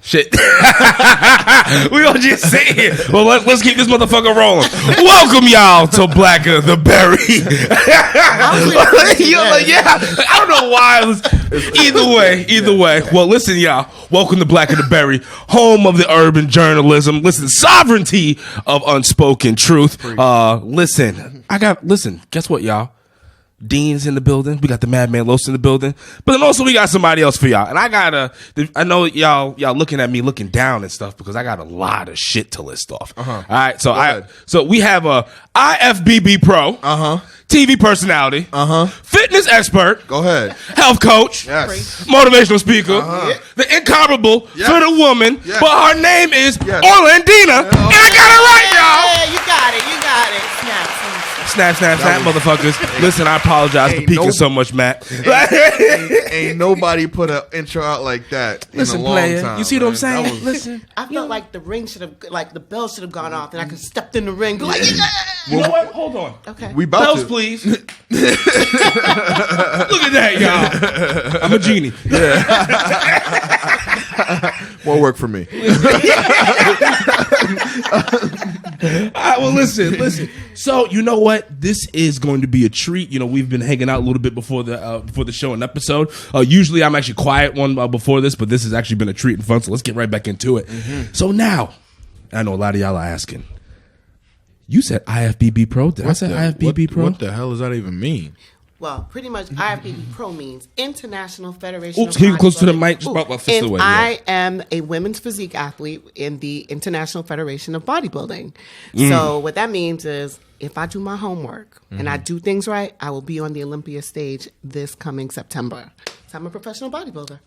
Shit. We gonna just sit here. Well, let's keep this motherfucker rolling. Welcome y'all to Blacker the Berry. I don't know why. Either way. Well, listen, y'all. Welcome to Blacker the Berry, home of the urban journalism. Listen, sovereignty of unspoken truth. Listen. Guess what, y'all? Dean's in the building. We got the Madman Los in the building. But then also we got somebody else for y'all. And I know y'all looking at me looking down and stuff because I got a lot of shit to list off. All right. So we have a IFBB Pro. TV personality. Fitness expert. Go ahead. Health coach. Yes. Motivational speaker. The incomparable Fittter Woman. Yes. But her name is Yes. Orlandina. And I got it right, y'all. Yeah, you got it. Snap, motherfuckers. Listen, I apologize for peeking so much, Matt. Ain't nobody put an intro out like that in a long time. You see what I'm saying? Listen. I felt like the ring should have, like the bell should have gone off, and I could have stepped in the ring. Like, You know what? Hold on. okay. We about Bells, to. please. Look at that, y'all. I'm a genie. More work for me. All right, well, listen. So, you know what? This is going to be a treat. You know, we've been hanging out a little bit before the show and episode. Usually, I'm actually quiet before this, but this has actually been a treat and fun. So let's get right back into it. So now, I know a lot of y'all are asking. You said IFBB Pro. Did I say IFBB Pro? What the hell does that even mean? Well, pretty much IFBB Pro means International Federation of Oops, can you close to the mic? Bodybuilding. Just about fist away, I am a women's physique athlete in the International Federation of Bodybuilding. So what that means is if I do my homework and I do things right, I will be on the Olympia stage this coming September. So I'm a professional bodybuilder.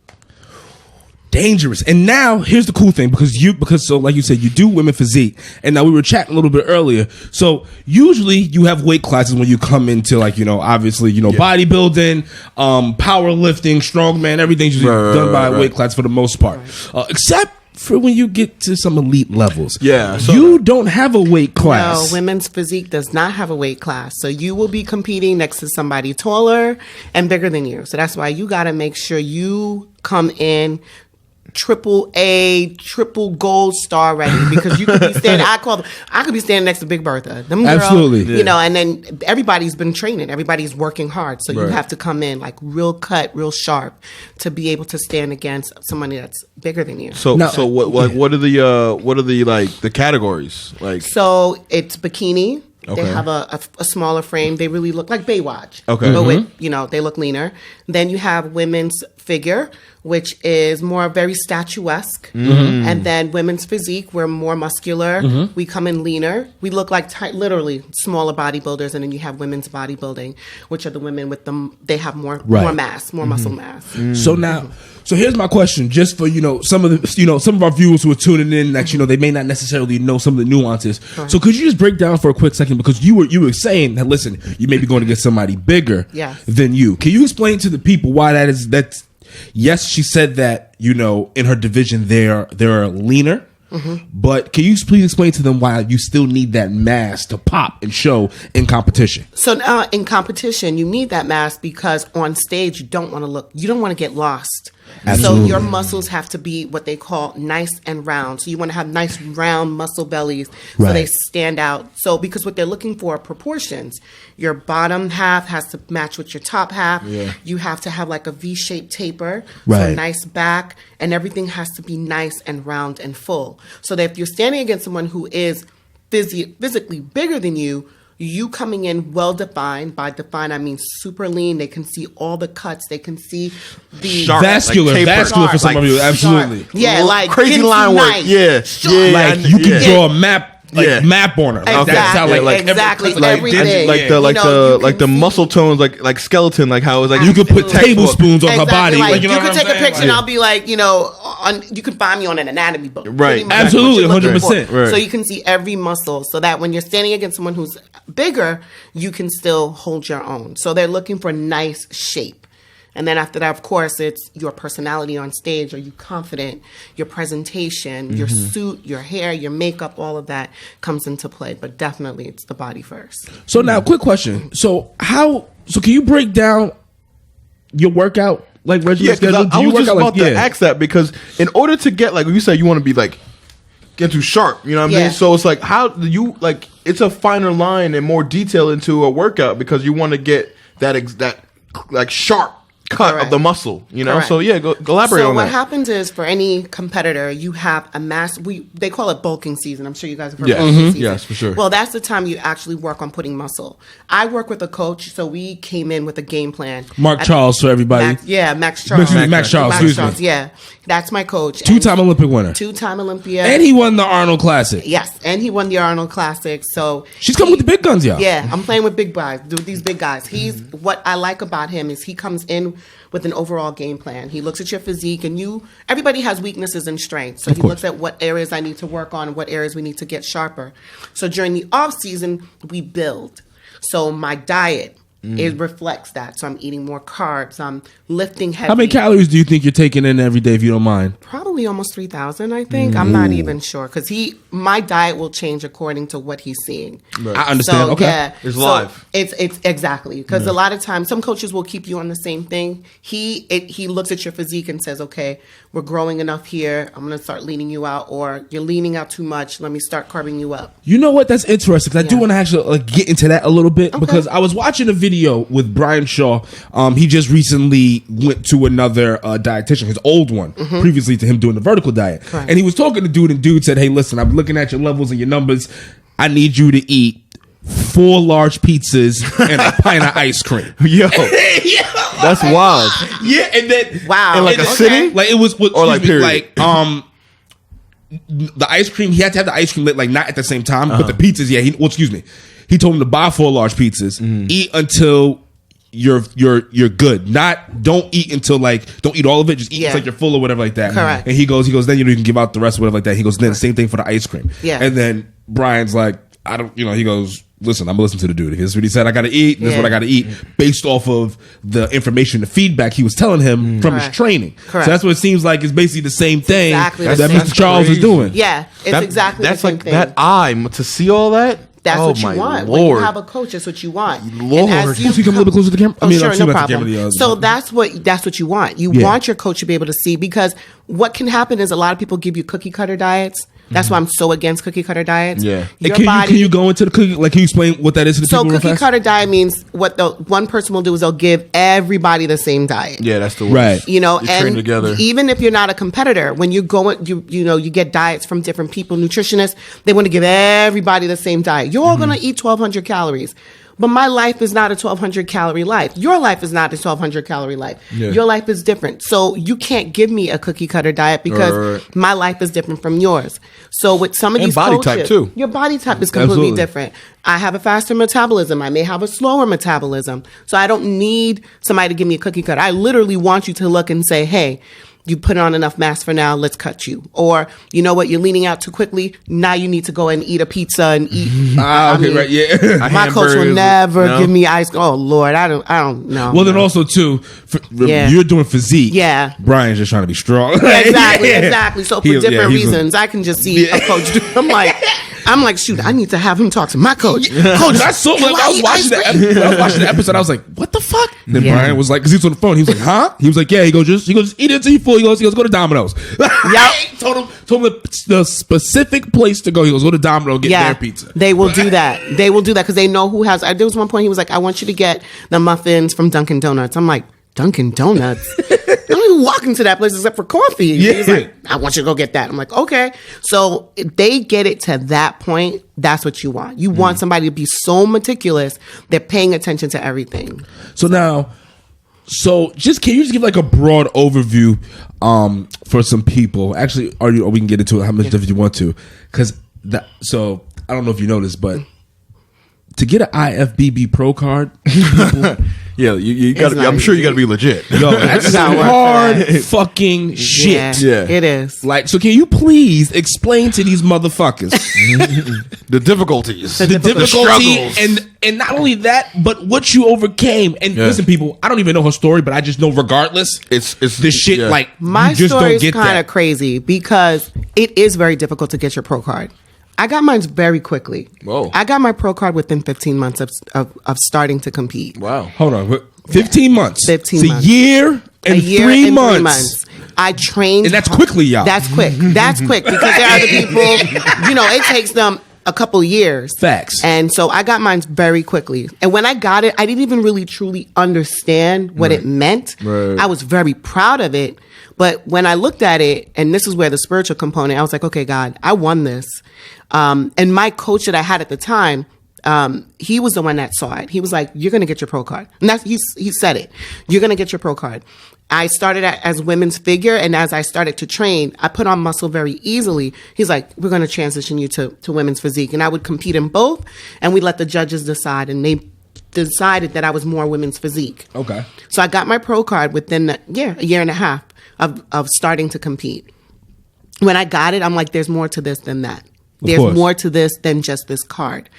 Dangerous. And now here's the cool thing because so like you said, you do women physique, and now we were chatting a little bit earlier. So usually you have weight classes when you come into obviously bodybuilding, powerlifting, strongman, everything's usually done by a weight class for the most part, except for when you get to some elite levels. Yeah, you don't have a weight class. No, women's physique does not have a weight class. So you will be competing next to somebody taller and bigger than you. So that's why you got to make sure you come in AAA, triple gold star ready, because you could be standing. I could be standing next to Big Bertha. Them girl, absolutely, and then everybody's been training. Everybody's working hard, so you have to come in like real cut, real sharp to be able to stand against somebody that's bigger than you. So what are the categories like? So it's bikini. Okay. They have a smaller frame. They really look like Baywatch. Okay. But with, they look leaner. Then you have women's figure, which is more very statuesque. And then women's physique, we're more muscular. We come in leaner. We look like literally smaller bodybuilders. And then you have women's bodybuilding, which are the women with they have more mass, more muscle mass. So here's my question, just for some of our viewers who are tuning in that they may not necessarily know some of the nuances. So could you just break down for a quick second, because you were saying that listen, you may be going to get somebody bigger than you. Can you explain to the people why that is? That's yes, she said that in her division they're leaner. But can you please explain to them why you still need that mass to pop and show in competition? So now in competition, you need that mass because on stage you don't want to get lost. Absolutely. So your muscles have to be what they call nice and round. So you want to have nice round muscle bellies so they stand out. So because what they're looking for are proportions. Your bottom half has to match with your top half. Yeah. You have to have like a V-shaped taper, so nice back, and everything has to be nice and round and full. So that if you're standing against someone who is physically bigger than you coming in well defined. By defined, I mean super lean. They can see all the cuts. They can see the vascular for some of you. Absolutely, yeah, like crazy line work. Yeah, like you can draw a map. Map on her. Exactly. That's how exactly. Everything. Like the muscle tones, like skeleton, like how it's like you could put tablespoons on her body. Like, you could take a picture and I'll be like, you can find me on an anatomy book. Right. Absolutely, 100%. So you can see every muscle, so that when you're standing against someone who's bigger, you can still hold your own. So they're looking for nice shape. And then after that, of course, it's your personality on stage. Are you confident? Your presentation, your suit, your hair, your makeup, all of that comes into play. But definitely it's the body first. So now, quick question. So can you break down your workout like regimen Yeah, schedule? because I Do you was work just out about like to ask that, because in order to get, like you said, you want to be like get too sharp. You know what I Yeah. mean? So it's like, how do you like? It's a finer line and more detail into a workout, because you want to get that like sharp cut Correct. of the muscle. You know? Correct. So yeah, go elaborate So on what that. happens is, for any competitor, you have a they call it bulking season. I'm sure you guys have heard Yes. of bulking Mhm. season. Yes, for sure. Well, that's the time you actually work on putting muscle. I work with a coach, so we came in with a game plan. Mark Charles for everybody. Max Charles. Max Charles, excuse me. Yeah, that's my coach. Two-time Olympic winner. Two-time Olympia. And he won the Arnold Classic. Yes, and he won the Arnold Classic. So She's coming with the big guns, y'all. Yeah, I'm playing with big guys, with these big guys. What I like about him is he comes in with an overall game plan. He looks at your physique, and everybody has weaknesses and strengths. So he looks at what areas I need to work on, what areas we need to get sharper. So during the off season, we build. So my diet, it reflects that. So I'm eating more carbs. I'm lifting heavy. How many calories do you think you're taking in every day, if you don't mind? Probably almost 3,000, I think. I'm not even sure, because my diet will change according to what he's seeing. I understand. So, Okay. yeah. It's So live. It's exactly, because a lot of times some coaches will keep you on the same thing. He looks at your physique and says, okay, we're growing enough here. I'm going to start leaning you out, or you're leaning out too much. Let me start carving you up. You know what? That's interesting. 'Cause I do Yeah. want to actually get into that a little bit, because I was watching a video with Brian Shaw. He just recently went to another dietitian, his old one, previously to him doing the vertical diet. Correct. And he was talking to dude, and dude said, hey, listen, I'm looking at your levels and your numbers. I need you to eat 4 large pizzas and a pint of ice cream. Yo, that's wild. Yeah, and then Wow. In like a Okay. sitting? like it was, Or like excuse me, period? like the ice cream. He had to have the ice cream like not at the same time, but the pizzas. Yeah, excuse me. He told him to buy 4 large pizzas, eat until you're good. Don't eat until don't eat all of it. Just eat Yeah. until like you're full or whatever like that. Correct. And he goes, then you can give out the rest or whatever like that. He goes, then same thing for the ice cream. Yeah. And then Brian's like, I don't, he goes, listen, I'm gonna listen to the dude. This is what he said. I got to eat. And this is Yeah. what I got to eat based off of the information, the feedback he was telling him from his Correct. training. Correct. So that's what it seems like is basically the same thing exactly the that same Mr. Charles crazy. is doing. Yeah, it's exactly That's the same like thing. that eye to see all that. That's oh, what you my want. When Lord. you have a coach, that's what you want. Lord. And as Can you come a little bit closer to the camera? Oh, I mean, sure, excuse no me, not the problem. camera, So that's what you want. You Yeah. want your coach to be able to see, because what can happen is a lot of people give you cookie cutter diets. That's why I'm so against cookie cutter diets. Yeah. Your Can you go into the cookie? Like, can you explain what that is to the So people real cookie fast? cutter diet means what the one person will do is they'll give everybody the same diet. Yeah, that's the worst. Right. You know, You train and together. even if you're not a competitor, when you go, you get diets from different people, nutritionists, they want to give everybody the same diet. You're all going to eat 1,200 calories. But my life is not a 1,200 calorie life. Your life is not a 1,200 calorie life. Yeah. Your life is different. So you can't give me a cookie cutter diet, because Right. my life is different from yours. So with some of And these body coaches, type, too. your body type is completely Absolutely. different. I have a faster metabolism. I may have a slower metabolism. So I don't need somebody to give me a cookie cutter. I literally want you to look and say, hey, you put on enough mass for now, let's cut you. Or, you know what, you're leaning out too quickly, now you need to go and eat a pizza and eat. I Okay, mean, right, yeah. My coach will Hamburgers, never no? give me ice. Oh Lord, I don't know. Well, then also too, Yeah. you're doing physique. Yeah. Brian's just trying to be strong. Exactly, Yeah. exactly. So for He- yeah, different he's a- reasons, I can just see a coach. I'm like, shoot, I need to have him talk to my coach. Coach, I saw can when I was eat watching ice cream? when I was watching the episode. I was like, "What the fuck?" And then Yeah. Brian was like, "Cause he was on the phone." He was like, "Huh?" He was like, "Yeah." He goes, "Just eat it until you full." He goes, "Go to Domino's." Yep. told him the specific place to go. He goes, "Go to Domino's, get their pizza." They will do that. They will do that because they know who has. There was one point he was like, "I want you to get the muffins from Dunkin' Donuts." I'm like, Dunkin' Donuts? I don't even walk into that place except for coffee. Yeah. He's like, I want you to go get that. I'm like, okay. So if they get it to that point, that's what you want. You want somebody to be so meticulous, they're paying attention to everything. So now, can you just give like a broad overview for some people? Actually, or we can get into it how much stuff you want to, because so I don't know if you know this, but to get an IFBB Pro card, people, Yeah, you got. not I'm sure you easy. got to be legit. yo, that's It's not some worth hard it. fucking shit. Yeah. It is. Like, so can you please explain to these motherfuckers The difficulties, the difficulty struggles. and not only that, but what you overcame? And Yeah. listen, people, I don't even know her story, but I just know regardless, It's this shit yeah. like My you just story don't is get kind that. of crazy because it is very difficult to get your pro card. I got mine very quickly. Whoa. I got my pro card within 15 months of starting to compete. Wow. Hold on, 15 months. 15 it's months. a year In a year 3 and months. 3 months. I trained. And that's quickly, y'all. That's quick. That's quick because there are other people, it takes them a couple years. Facts. And so I got mine very quickly. And when I got it, I didn't even really truly understand what it meant. Right. I was very proud of it. But when I looked at it, and this is where the spiritual component, I was like, okay, God, I won this. And my coach that I had at the time, he was the one that saw it. He was like, you're going to get your pro card. And he said it. You're going to get your pro card. I started as women's figure, and as I started to train, I put on muscle very easily. He's like, we're going to transition you to women's physique. And I would compete in both, and we let the judges decide, and they decided that I was more women's physique. Okay. So I got my pro card within a year and a half of starting to compete. When I got it, I'm like, there's more to this than that. There's more to this than just this card.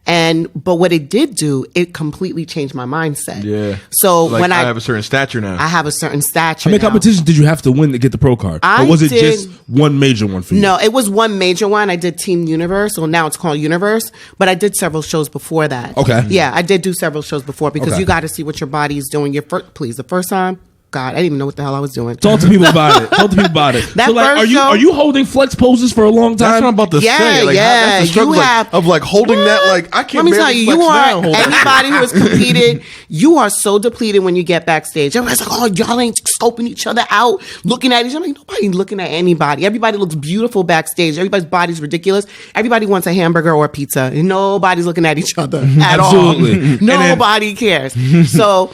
But what it did do, it completely changed my mindset. Yeah. So like, when I have a certain stature now. I have a certain stature. How many now. competitions did you have to win to get the pro card? Or was it just one major one for you? No, it was one major one. I did Team Universe, so now it's called Universe. But I did several shows before that. Okay. Yeah, I did do several shows before because you got to see what your body is doing. The first time. God, I didn't even know what the hell I was doing. Talk to people about it. That so, like, first are you holding flex poses for a long time? That's what I'm about to say. Like, that's the struggle of holding that. Like, I can't. Let me tell you, flex you are down, anybody who has competed. You are so depleted when you get backstage. Everybody's like, "Oh, y'all ain't scoping each other out, looking at each other." Like, nobody looking at anybody. Everybody looks beautiful backstage. Everybody's body's ridiculous. Everybody wants a hamburger or a pizza. And nobody's looking at each other at Absolutely. all. Nobody cares. So.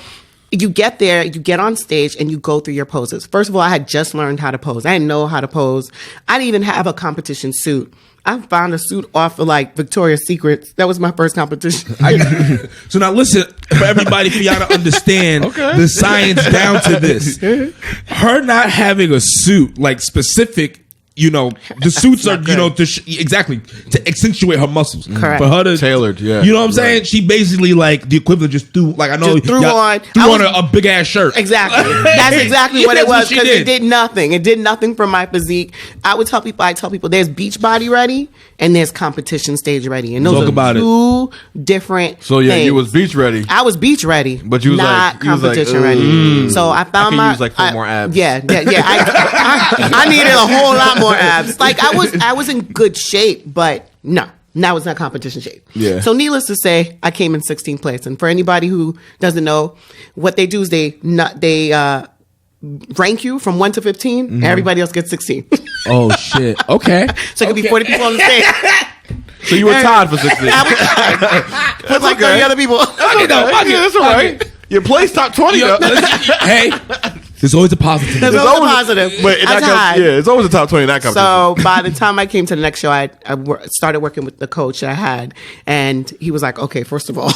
You get there, you get on stage, and you go through your poses. First of all, I had just learned how to pose. I didn't know how to pose. I didn't even have a competition suit. I found a suit off of Victoria's Secrets. That was my first competition. So now listen, for everybody, for y'all to understand the science down to this. Her not having a suit, specific, the suits are, exactly, to accentuate her muscles. Correct. For her to, tailored, yeah. You know what I'm saying? She basically, the equipment just threw, threw on a big ass shirt. Exactly. That's exactly what it was, because did. it did nothing. It did nothing for my physique. I tell people, there's beach body ready and there's competition stage ready. And those are two different So, yeah, things. you was beach ready. I was beach ready, but you was not competition ready. So I found I could use 4 more abs. Yeah. I needed a whole lot more abs. I was in good shape, but no. Now it's not competition shape. Yeah. So needless to say, I came in 16th place. And for anybody who doesn't know, what they do is they rank you from 1 to 15. And everybody else gets 16. Oh shit. Okay. So it could be 40 people on the stage. So you were tied for 16. I was tied. With 30 other people. That's all right. Your place top 20. Hey. There's always a positive. There's always a positive. But it's always a top 20 in that competition. So by the time I came to the next show, I started working with the coach I had. And he was like, okay, first of all,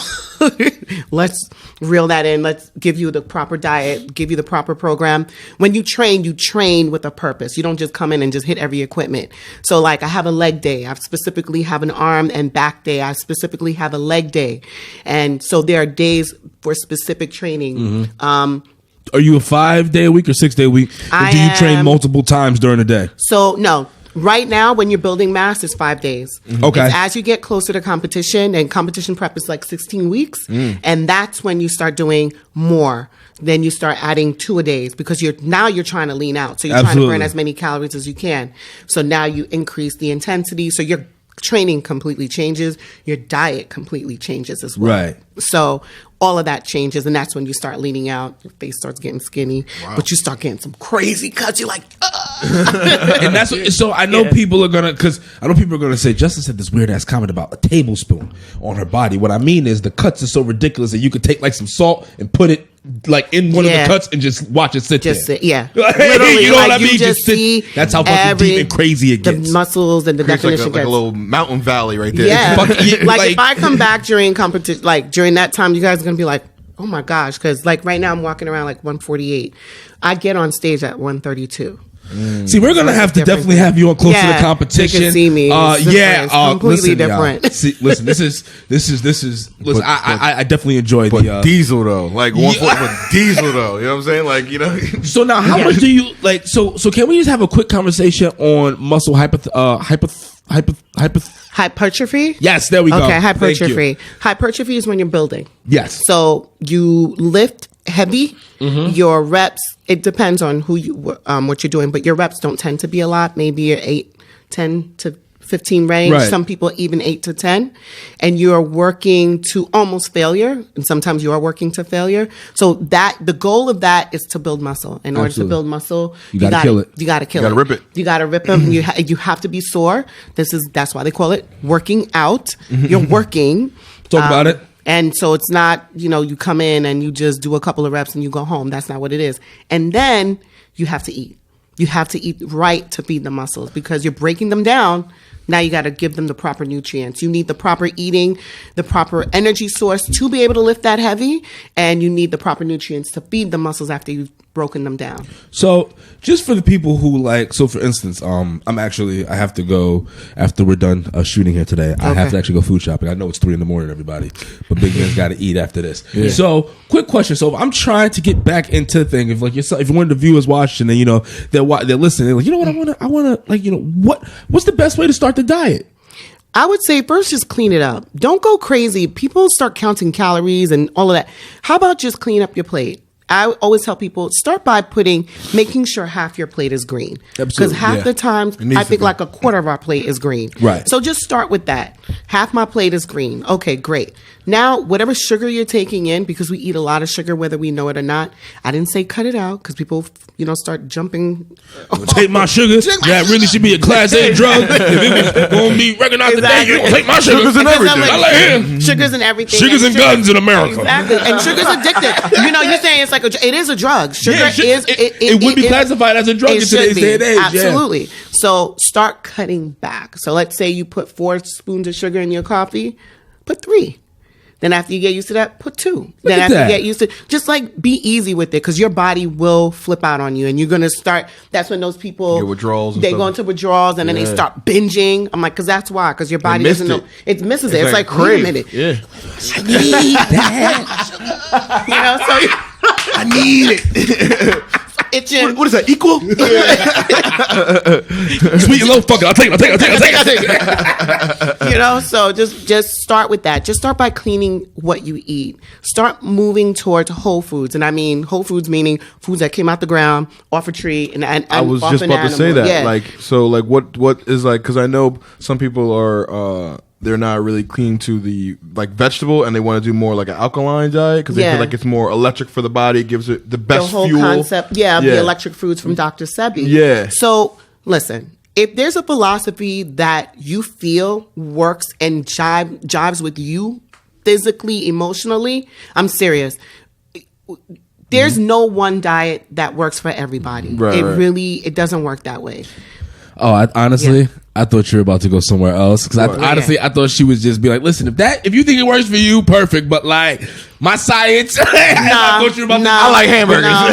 let's reel that in. Let's give you the proper diet, give you the proper program. When you train with a purpose. You don't just come in and just hit every equipment. So I have a leg day. I specifically have an arm and back day. I specifically have a leg day. And so there are days for specific training. Are you a 5-day a week or 6-day a week? Or do you train multiple times during the day? So, no. Right now, when you're building mass, it's 5 days. Okay. It's as you get closer to competition, and competition prep is 16 weeks, and that's when you start doing more. Then you start adding 2-a-days because you're trying to lean out. So you're trying to burn as many calories as you can. So now you increase the intensity. So your training completely changes. Your diet completely changes as well. Right. So all of that changes, and that's when you start leaning out. Your face starts getting skinny, but you start getting some crazy cuts. You're like, and that's so. I know people are gonna say Justin said this weird ass comment about a tablespoon on her body. What I mean is the cuts are so ridiculous that you could take some salt and put it in one of the cuts and just watch it sit there. Sit, yeah. Literally, you know what I mean? Just see that's how fucking deep and crazy it gets. The muscles and the definition like a little mountain valley right there. Yeah. If I come back during competition, during that time, you guys are gonna be like, oh my gosh, because right now I'm walking around 148. I get on stage at 132. See, we're gonna have to definitely have you on close to the competition. They can see me. Completely different. See, listen, this is. Listen, I definitely enjoyed the diesel though. 140 diesel though. You know what I'm saying? So now, how much do you like? So can we just have a quick conversation on muscle hypertrophy? Yes, there we go. Okay, hypertrophy. Hypertrophy is when you're building. Yes. So you lift heavy, your reps, it depends on who you what you're doing, but your reps don't tend to be a lot. Maybe you're 10 to 15 range. Right. Some people even 8 to 10, and you're working to almost failure, and sometimes you are working to failure. So that the goal of that is to build muscle. In order to build muscle, you gotta kill it. You gotta kill You it. gotta rip it. You gotta rip them. You have to be sore. That's why they call it working out. You're working. Talk about it. And so it's not, you come in and you just do a couple of reps and you go home. That's not what it is. And then you have to eat. You have to eat right to feed the muscles because you're breaking them down. Now you got to give them the proper nutrients. You need the proper eating, the proper energy source to be able to lift that heavy, and you need the proper nutrients to feed the muscles after you've broken them down. So, just for the people who for instance, I have to go after we're done shooting here today. I have to actually go food shopping. I know it's 3 a.m, everybody, but big man's got to eat after this. Yeah. So, quick question. So, if I'm trying to get back into the thing, if one of the viewers watching and they're listening, they're like, you know what, I want to what's the best way to start the diet? I would say first just clean it up. Don't go crazy. People start counting calories and all of that. How about just clean up your plate? I always tell people, start by making sure half your plate is green. Because half the time, I think like a quarter of our plate is green. Right. So just start with that. Half my plate is green. Okay, great. Now, whatever sugar you're taking in, because we eat a lot of sugar, whether we know it or not, I didn't say cut it out because people, start jumping. Take my sugar. That really should be a class A drug. If it was going to be recognized today, you take my sugar. Sugars and everything. I like him. Sugars and everything. Sugars and guns in America. Exactly. And sugar's addictive. You're saying it's like it is a drug. Sugar is. It would be classified as a drug in today's day and age. Absolutely. Yeah. So start cutting back. So let's say you put 4 spoons of sugar in your coffee, put 3. Then after you get used to that, put 2. Then after you get used to, just be easy with it because your body will flip out on you and you're going to start, that's when those people, get withdrawals they go into withdrawals and then they start binging. I'm like, because that's why, because your body doesn't know. It misses it. It's like, wait a minute. Yeah. I need that. So I need it. itching. What is that, equal? Sweet and low, fuck it. I'll take it. So just start with that. Just start by cleaning what you eat. Start moving towards whole foods. And I mean whole foods meaning foods that came out the ground, off a tree, and I was just about to say that. Yeah. What is because I know some people are they're not really clean to the vegetable and they want to do more like an alkaline diet because they feel like it's more electric for the body. It gives it the best the whole fuel. Concept, the electric foods from Dr. Sebi. Yeah. So listen, if there's a philosophy that you feel works and jives with you physically, emotionally, I'm serious. There's no one diet that works for everybody. It doesn't work that way. Oh, I thought you were about to go somewhere else because I thought she was just be like, listen, if you think it works for you, perfect. But my science, I thought you were about I like hamburgers. No.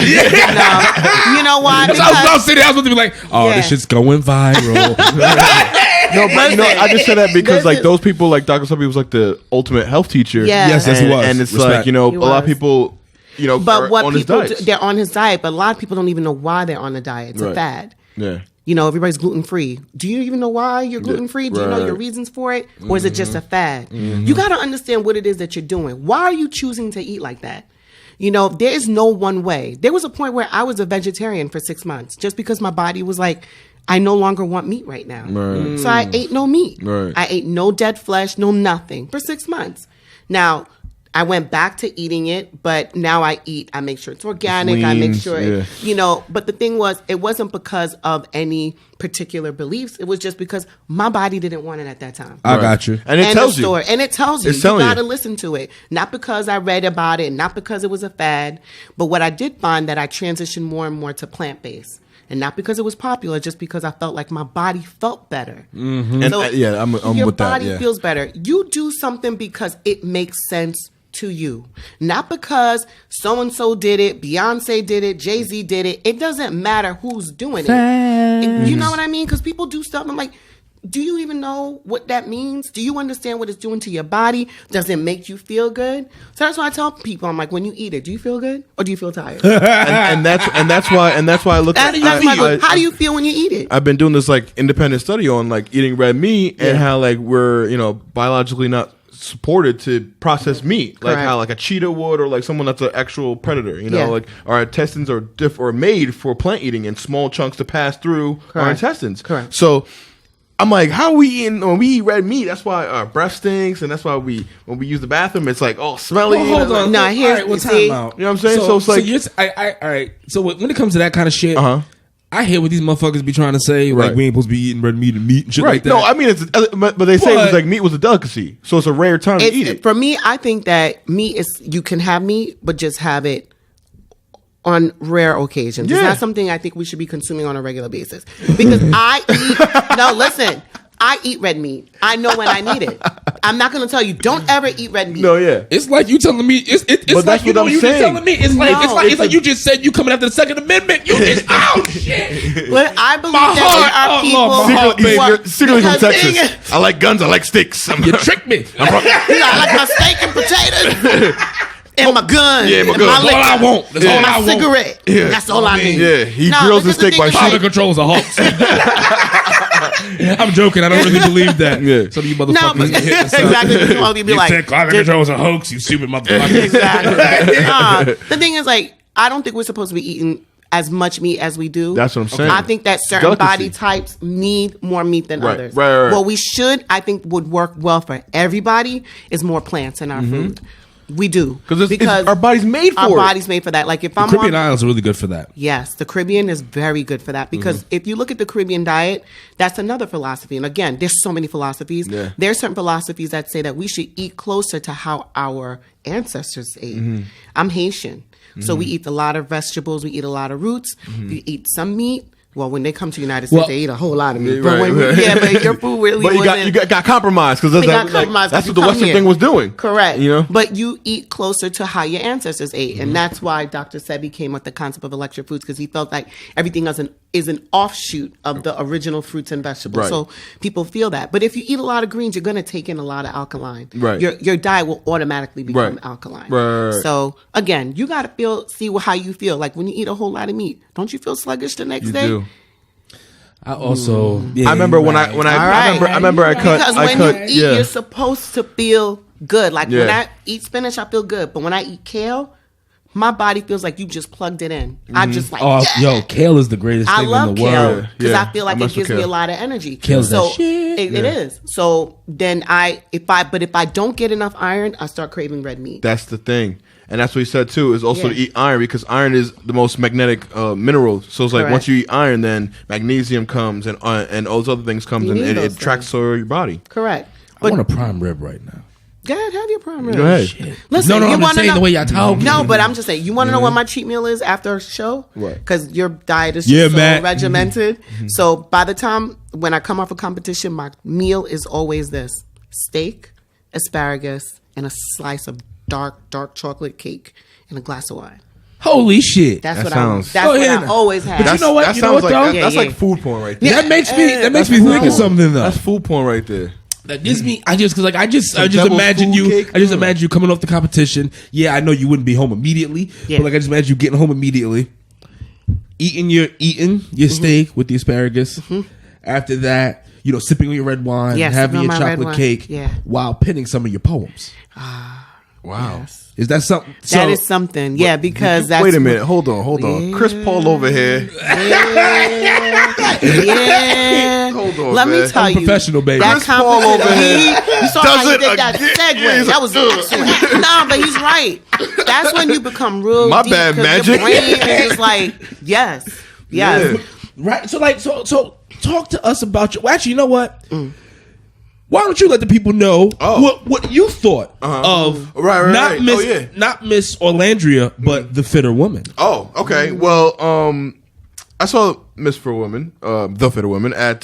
You know why? Because I was sitting, I was supposed to be like, this shit's going viral. No, but I just said that because those people, Dr. Sebi was the ultimate health teacher. Yeah. Yes, he was. And it's a lot of people, but what on people his diet. They're on his diet, but a lot of people don't even know why they're on the diet. It's a fad. Yeah. Everybody's gluten free. Do you even know why you're gluten free? Do you know your reasons for it? Or is it just a fad? You got to understand what it is that you're doing. Why are you choosing to eat like that? There is no one way. There was a point where I was a vegetarian for 6 months just because my body was like, I no longer want meat right now. Right. So I ate no meat. Right. I ate no dead flesh, no nothing for 6 months. Now, I went back to eating it, but now I make sure it's organic. Leans, I make sure, but the thing was, it wasn't because of any particular beliefs. It was just because my body didn't want it at that time. I got you. And it tells you. And it tells you. You got to listen to it. Not because I read about it, not because it was a fad, but what I did find that I transitioned more and more to plant-based. And not because it was popular, just because I felt like my body felt better. Mm-hmm. And so I'm with that. Your body feels better. You do something because it makes sense to you. Not because so-and-so did it, Beyonce did it, Jay-Z did it. It doesn't matter who's doing it. You know what I mean? Because people do stuff. I'm like, do you even know what that means? Do you understand what it's doing to your body? Does it make you feel good? So that's why I tell people, I'm like, when you eat it, do you feel good or do you feel tired? and that's why I look at how do you feel when you eat it? I've been doing this independent study on eating red meat and how we're biologically not supported to process meat, like Correct. how like a cheetah would, or like someone that's an actual predator. You know, Yeah. like our intestines are made for plant eating in small chunks to pass through our Correct. intestines. Correct. So I'm like, how are we eating when we eat red meat? That's why our breath stinks, and that's why when we use the bathroom, it's like smelly. Well, hold on. No, All here's- right, well, see- time out. You know what I'm saying? So it's like- all right. So when it comes to that kind of shit, Uh-huh. I hear what these motherfuckers be trying to say, like Right. we ain't supposed to be eating red meat and shit Right. like that. No, I mean but they say it was But- like meat was a delicacy, so it's a rare time to eat it. For me, I think that meat is, you can have meat, but just have it on rare occasions. Yeah. It's not something I think we should be consuming on a regular basis. Because I eat red meat. I know when I need it. I'm not going to tell you, don't ever eat red meat. No, yeah. It's like you telling me. It's But like that's you what know I'm you saying. just telling me. It's like No. it's like you just said you coming after the Second Amendment. You just shit. But I believe My that heart, there are oh, people Lord, my heart, who baby. are- Secretly from because thing Texas. is- I like guns. I like sticks. You tricked me. I like my steak and potatoes. And my gun. Yeah, my and gun. my That's all I liquor, want. That's and all my I want. cigarette. Yeah. That's all I need. Yeah, he No, grills his because the steak by thing is, shooting. Powder control's a hoax. I'm joking. I don't really believe that. Yeah. Some of you No, motherfuckers but get hit us up. exactly. All you be You like, said climate control is a hoax, you stupid motherfucker. exactly. The thing is, like, I don't think we're supposed to be eating as much meat as we do. That's what I'm saying. I think that certain Delicacy. body types need more meat than Right, others. right. What we should, I think, would work well for everybody is more plants in our food. We do Because our body's made for our it. body's made for that. Like if I'm Caribbean on, Islands are really good for that. yes, the Caribbean is very good for that because if you look at the Caribbean diet, that's another philosophy. And again, there's so many philosophies. Yeah. There's certain philosophies that say that we should eat closer to how our ancestors ate. I'm Haitian, so we eat a lot of vegetables. We eat a lot of roots. We eat some meat. Well, when they come to the United States, Well- they eat a whole lot of meat. Yeah, But right, when right. but your food really But wasn't. you got compromised because They got compromised that's because what the you come Western here. thing was doing. Correct. You know? But you eat closer to how your ancestors ate. And that's why Dr. Sebi came with the concept of electric foods because he felt like everything is an offshoot of the original fruits and vegetables. Right. So people feel that. But if you eat a lot of greens, you're going to take in a lot of alkaline. Right. Your diet will automatically become Right. alkaline. Right. So again, you got to see how you feel. Like when you eat a whole lot of meat, don't you feel sluggish the next You day? do. I also, I remember when I All right. I remember I cut Because I when cut you eat, yeah. you're supposed to feel good. Like when Yeah. I eat spinach, I feel good. But when I eat kale, my body feels like you just plugged it in. I'm just like, oh, yeah. yo, kale is the greatest I thing love in the kale world. because Yeah. I feel like I it mess with gives me kale. a lot of energy. Kale's so that shit. it is. So then if I don't get enough iron, I start craving red meat. That's the thing. And that's what he said too, is also Yeah. to eat iron because iron is the most magnetic mineral. So it's like Correct. once you eat iron, then magnesium comes and all those other things comes You and need it those tracks your body. Correct. I But want a prime rib right now. go ahead, have your prime rib. Go ahead. Listen, No, you I'm just wanna saying know- the way y'all talk. No, but I'm just saying, you want to know what my cheat meal is after a show? What? Because your diet is Yeah, just so Matt. regimented. So by the time when I come off a competition, my meal is always this: steak, asparagus, and a slice of dark chocolate cake and a glass of wine. Holy shit. That's That what sounds- that's Go what ahead I now. always have. But you know what? That You know sounds what, like though? that's Yeah, like yeah. food porn right there. that makes me That's think food of something though. That's food porn right there. That gives me. I just Some devil's imagine food you. cake? I just imagine you coming off the competition. Yeah, I know you wouldn't be home immediately, Yeah. but like I just imagine you getting home immediately, eating your steak with the asparagus. After that, sipping on your red wine, Yeah, having sipping your on my red chocolate wine. cake, Yeah. while penning some of your poems. Wow. Is that something? That is something. Yeah, because that's Wait a minute. Hold on. Yeah. Chris Paul over here. Yeah. Hold on, Let me man. tell I'm you. professional, baby. That Chris Paul competition, over here you saw does how he it did that again. segue. He's That was like, excellent. Nah, but he's right. That's when you become real My deep. bad, 'cause Magic. Your brain is just like, yes. Yeah. Right. So talk to us about your. Well, actually, you know what? Why don't you let the people know what you thought of Right, not right. Miss Oh, yeah. not Miss Orlandria, but the Fittter Woman. Oh, okay. Well, I saw Miss For Woman, the Fittter Woman, at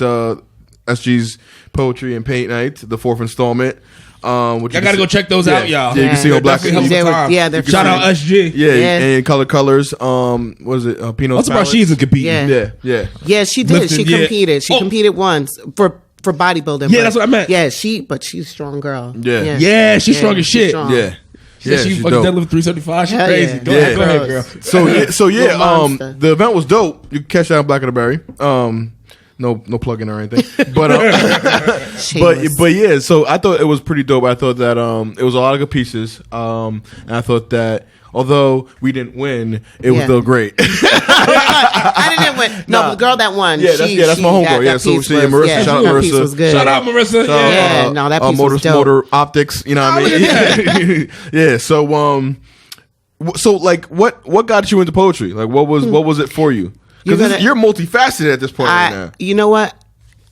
SG's Poetry and Paint Night, the 4th installment. Which I gotta go check those out, y'all. Yeah, you can see on Black Definitely They helps were- the time. yeah, they're Shout out fun. SG. Yeah, Yeah. and Colors. What was it? Pinot. I'm surprised she isn't competing. Yeah. Yeah. Yeah, she did. Lifting, She yeah. competed. She Oh. competed once for bodybuilding. Yeah, but- that's what I meant. Yeah, but she's a strong girl. Yeah. Yeah, she's strong as she's shit. strong. Yeah. Yeah, she she's fucking dope. deadlift 375. She's Hell crazy. yeah. Go Yeah. ahead, girl. So yeah, Little monster. the event was dope. You can catch that on Black of the Berry. No plugging or anything. But but yeah, so I thought it was pretty dope. I thought that it was a lot of good pieces. And I thought that although we didn't win, it was still great. I didn't win. No, the girl that won. Yeah, that's my homegirl. Yeah, so Marissa, shout out Marissa. Was good. Shout out Marissa. No, that piece was dope. Motor optics, you know what I mean? Yeah. So like, what got you into poetry? Like, what was it for you? Because you're multifaceted at this point right now. You know what?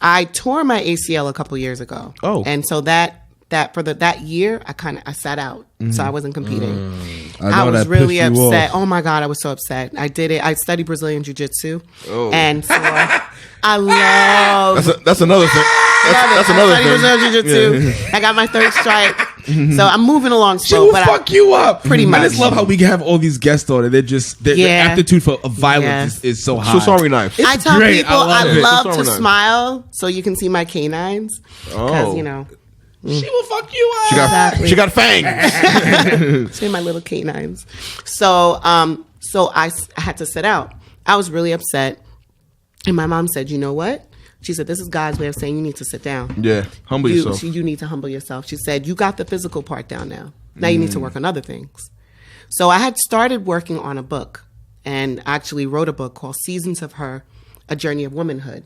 I tore my ACL a couple years ago. Oh, and so that year, I sat out, so I wasn't competing. I was really upset. Oh my God, I was so upset. I did it. I studied Brazilian Jiu-Jitsu, and so I love. That's another thing. That's another thing. Brazilian Jiu-Jitsu. Yeah. I got my third stripe, so I'm moving along She slow. will fuck you up. Pretty much. I just love how we can have all these guests on, and their aptitude for violence is so high. So sorry, knife. I tell great. people I love to smile, so you can see my canines. Because she will fuck you up. She got fangs. See my little canines. So I had to sit out. I was really upset, and my mom said, "You know what?" She said, "This is God's way of saying you need to sit down. Yeah, humble yourself. You need to humble yourself." She said, "You got the physical part down now. Now you need to work on other things." So I had started working on a book, and actually wrote a book called "Seasons of Her: A Journey of Womanhood."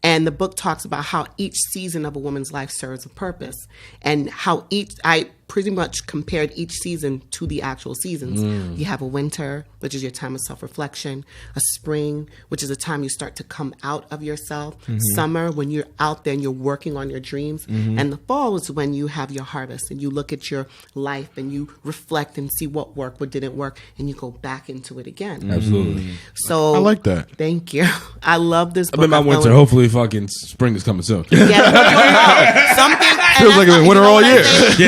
And the book talks about how each season of a woman's life serves a purpose, and how I pretty much compared each season to the actual seasons. You have a winter, which is your time of self-reflection, a spring, which is a time you start to come out of yourself, summer, when you're out there and you're working on your dreams, and the fall is when you have your harvest and you look at your life and you reflect and see what worked, what didn't work, and you go back into it again. Absolutely. So I like that. Thank you. I love this book. I'm in my winter. Hopefully fucking spring is coming soon. Yeah, something feels like it's been winter all year.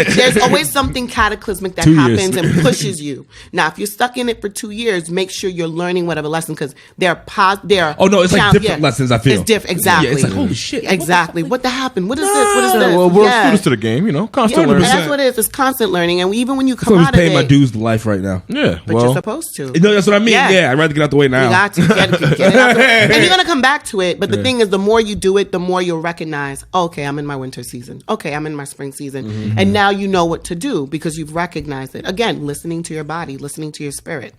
There's always something cataclysmic that 2 happens years. and pushes you. Now, if you're stuck in it for 2 years, make sure you're learning whatever lesson, because they're Oh no, it's like different lessons. I feel it's different. Exactly. Yeah, it's like holy shit. Exactly. What happened? What is this? What is this? Well, we're students to the game, constant Yeah, learning. that's what it is. It's constant learning, and even when you come I'm out of paying my it, dues to life right now. Yeah, but you're supposed to. No, that's what I mean. Yeah. Yeah, I'd rather get out the way now. You got to get it out the way. And you're gonna come back to it. But the thing is, the more you do it, the more you'll recognize, okay, I'm in my winter season. Okay, I'm in my spring season. And now you know what to do because you've recognized it. Again, listening to your body, listening to your spirit.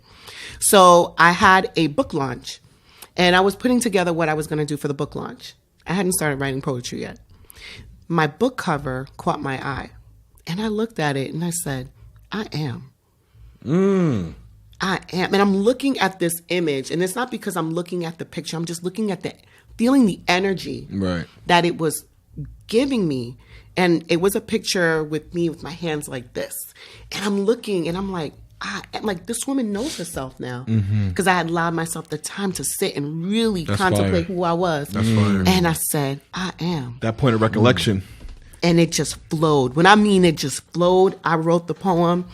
So I had a book launch, and I was putting together what I was going to do for the book launch. I hadn't started writing poetry yet. My book cover caught my eye, and I looked at it and I said, I am. I am. And I'm looking at this image, and it's not because I'm looking at the picture. I'm just looking at feeling the energy that it was giving me. And it was a picture with me with my hands like this. And I'm looking and I'm like, this woman knows herself now. Because I had allowed myself the time to sit and really contemplate who I was. That's fire. And I said, I am. That point of recollection. And it just flowed. When I mean it just flowed, I wrote the poem,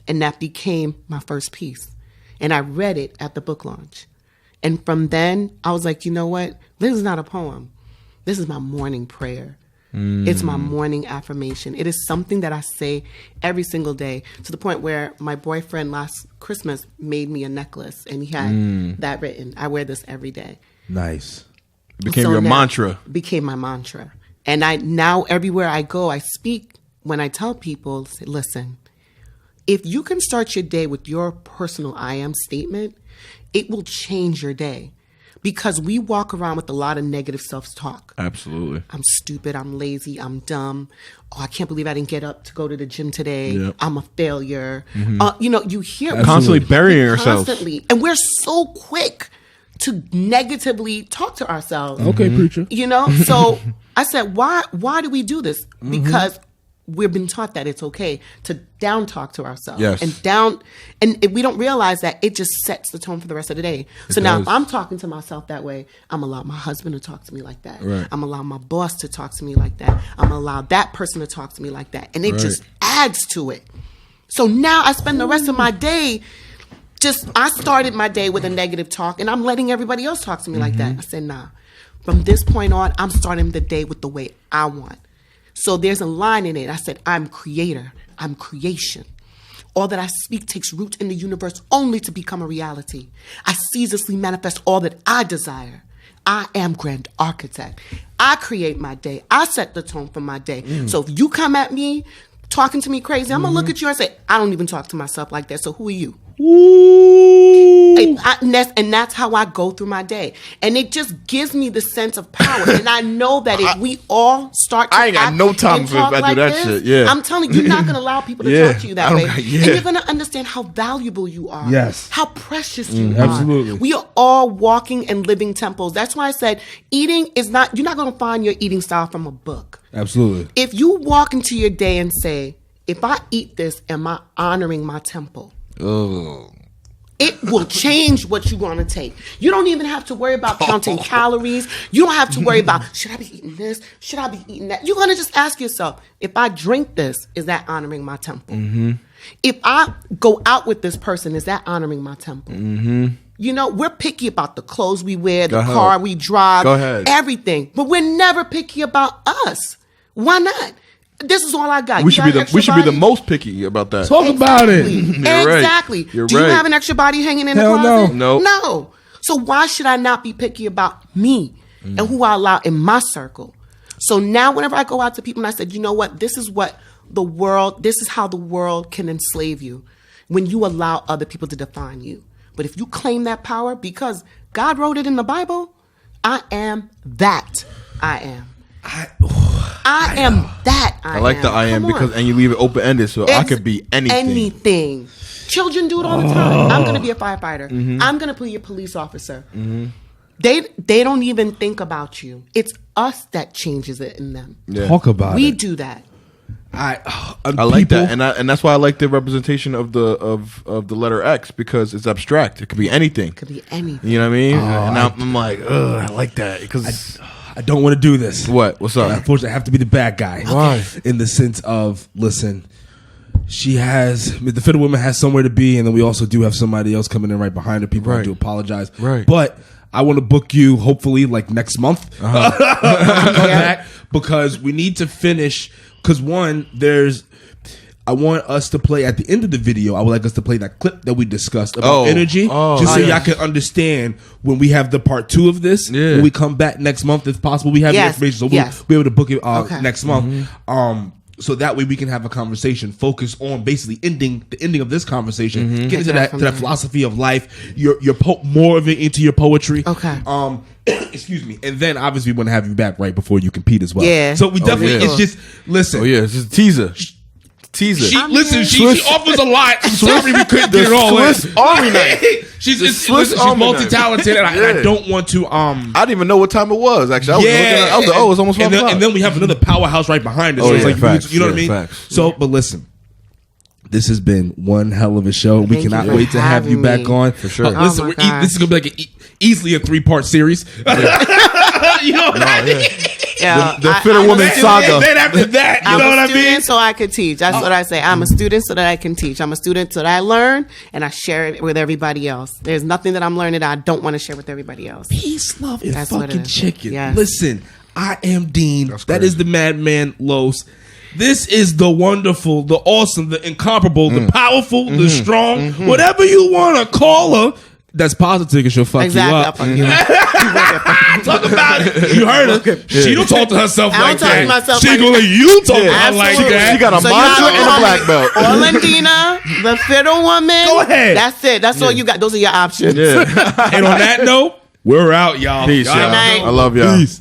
and that became my first piece. And I read it at the book launch. And from then, I was like, you know what? This is not a poem. This is my morning prayer. It's my morning affirmation. It is something that I say every single day, to the point where my boyfriend last Christmas made me a necklace, and he had that written. I wear this every day. Nice. It became your mantra. Became my mantra. And now everywhere I go, I speak when I tell people, say, listen, if you can start your day with your personal I am statement, it will change your day. Because we walk around with a lot of negative self-talk. Absolutely. I'm stupid. I'm lazy. I'm dumb. Oh, I can't believe I didn't get up to go to the gym today. Yep. I'm a failure. You hear constantly burying ourselves. Constantly. And we're so quick to negatively talk to ourselves. Okay, preacher. So I said, why do we do this? Because we've been taught that it's okay to down talk to ourselves. Yes. And if we don't realize that, it just sets the tone for the rest of the day. So now if I'm talking to myself that way, I'm allowing my husband to talk to me like that. Right. I'm allowing my boss to talk to me like that. I'm allowing that person to talk to me like that. And it just adds to it. So now I spend the rest of my day I started my day with a negative talk, and I'm letting everybody else talk to me like that. I said, nah. From this point on, I'm starting the day with the way I want. So there's a line in it. I said, I'm creator. I'm creation. All that I speak takes root in the universe only to become a reality. I ceaselessly manifest all that I desire. I am grand architect. I create my day. I set the tone for my day. So if you come at me talking to me crazy, I'm going to look at you and say, I don't even talk to myself like that. So who are you? Ooh. And that's how I go through my day. And it just gives me the sense of power. And I know that if we all start to I ain't got no time for if I do that shit. Yeah. I'm telling you, you're not going to allow people to talk to you that way. And you're going to understand how valuable you are. Yes. How precious you are. Absolutely. We are all walking and living temples. That's why I said eating is not, you're not going to find your eating style from a book. Absolutely. If you walk into your day and say, if I eat this, am I honoring my temple? Oh. It will change what you're going to take. You don't even have to worry about counting calories. You don't have to worry about, should I be eating this? Should I be eating that? You're going to just ask yourself, if I drink this, is that honoring my temple? If I go out with this person, is that honoring my temple? You know, we're picky about the clothes we wear, the car we drive, everything. But we're never picky about us. Why not? This is all I got. We should be the most picky about that. Talk about it. Exactly. You're Do you have an extra body hanging in Hell the closet? No. No. So why should I not be picky about me and who I allow in my circle? So now whenever I go out to people and I said, you know what, this is how the world can enslave you when you allow other people to define you. But if you claim that power, because God wrote it in the Bible, I am that I am. I am that I am. I like the I am because, and you leave it open ended, so I could be anything. Anything. Children do it all the time. I'm going to be a firefighter. I'm going to be a police officer. They don't even think about you. It's us that changes it in them. Yeah. Talk about We it. do that. I like that, and that's why I like the representation of the letter X, because it's abstract. It could be anything. It could be anything. You know what I mean? And I'm like, ugh, I like that because I don't want to do this. What's up? Unfortunately, I have to be the bad guy. Why? In the sense of, listen, the Fittter Woman has somewhere to be, and then we also do have somebody else coming in right behind her. People have to apologize. Right. But I want to book you hopefully like next month. Back, because we need to finish. Because I want us to play at the end of the video. I would like us to play that clip that we discussed about energy, just so y'all can understand when we have the part 2 of this. When we come back next month, if possible, we have the information, so we'll be able to book it next month. So that way we can have a conversation, focus on basically the ending of this conversation, get into that philosophy of life. You're more of it into your poetry. Okay. Excuse me, and then obviously we want to have you back right before you compete as well. Yeah. So we definitely it's just listen. It's just a teaser. Teaser. She offers a lot. I'm sorry we couldn't get it all in. Swiss Army knife. She's multi-talented, and I don't want to. I didn't even know what time it was. Actually, I was like, it's almost 5 o'clock. And then we have another powerhouse right behind us. So it's like, facts. you know what I mean? Facts. So, but listen. This has been one hell of a show. We cannot wait to have you back on. For sure. Listen, this is going to be like easily a 3-part series. You know what I mean? Yeah, the Fittter Woman saga. Then after that, you know what I mean? So I could teach. That's what I say. I'm a student so that I can teach. I'm a student so that I learn and I share it with everybody else. There's nothing that I'm learning that I don't want to share with everybody else. Peace, love, and That's what it fucking is. chicken. Yes. Listen, I am Dean. That is the Madman Los. This is the wonderful, the awesome, the incomparable, the powerful, the strong, whatever you want to call her. That's positive because she'll fuck you up. I'll fuck you up. Talk about it. You heard her. She don't talk to herself I don't like talk to that. myself She like gonna let you talk to her Absolutely. like that. She got a mantra and a black belt. Orlandina, the Fittter Woman. Go ahead. That's it. That's all you got. Those are your options. And on that note, we're out, y'all. Peace, Y'all y'all. night. I love y'all. Peace.